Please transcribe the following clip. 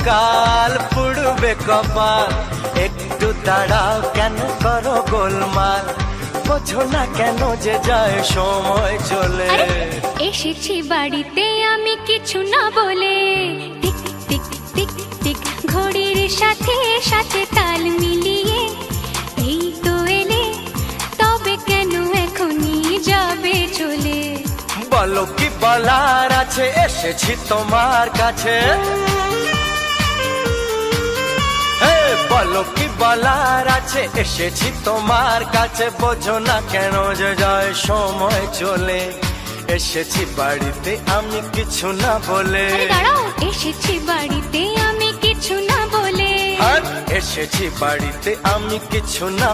কাল পুড়বে কপাল, একটু দাঁড়াও কেন করো গোলমাল, বোঝো না কেন যে যায় সময় চলে। এসেছি বাড়িতে আমি কিছু না বলে, টিক টিক টিক টিক ঘড়ির সাথে সাথে তাল মিলিয়ে, এই তো এলে তবে কেন এখনই যাবে চলে। বলো কি বলার আছে, এসেছি তোমার কাছে। বলো কি বলার আছে, এসেছি তোমার কাছে, বোঝো না কেন যে যায় সময় চলে। এসেছি বাড়িতে আমি কিছু না বলে। দাঁড়াও, এসেছি বাড়িতে আমি কিছু না বলে। এসেছি বাড়িতে আমি কিছু না